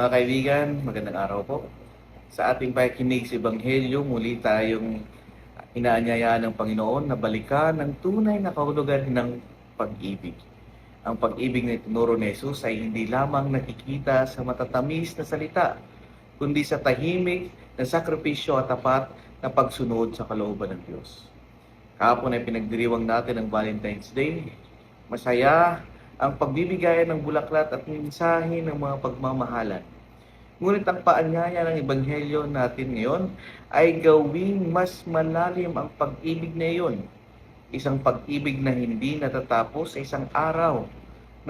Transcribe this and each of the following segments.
Mga kaibigan, magandang araw po. Sa ating pakikinig sa Ebanghelyo, muli tayong inaanyayaan ng Panginoon na balikan ang tunay na kahulugan ng pag-ibig. Ang pag-ibig na itinuro ni Jesus ay hindi lamang nakikita sa matatamis na salita, kundi sa tahimik na sakripisyo at tapat na pagsunod sa kalooban ng Diyos. Kahapon ay pinagdiriwang natin ang Valentine's Day. Masaya ang pagbibigayan ng bulaklak at mensahe ng mga pagmamahalan. Ngunit ang paanyaya ng Ebanghelyo natin ngayon ay gawing mas malalim ang pag-ibig na iyon. Isang pag-ibig na hindi natatapos sa isang araw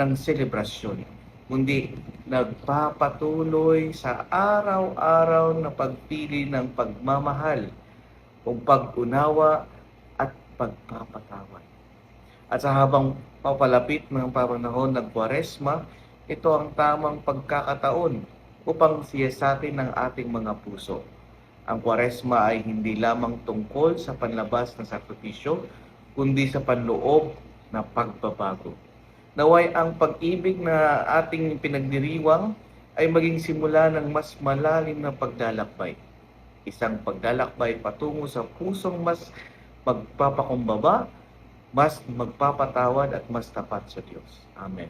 ng selebrasyon, kundi nagpapatuloy sa araw-araw na pagpili ng pagmamahal, o pag-unawa at pagpapatawad. At sa habang papalapit ng panahon ng Kwaresma, ito ang tamang pagkakataon upang siyasatin ng ating mga puso. Ang Kwaresma ay hindi lamang tungkol sa panlabas na sakripisyo, kundi sa panloob na pagbabago. Naway ang pag-ibig na ating pinagdiriwang ay maging simula ng mas malalim na paglalakbay. Isang paglalakbay patungo sa pusong mas magpapakumbaba, mas magpapatawad at mas tapat sa Diyos. Amen.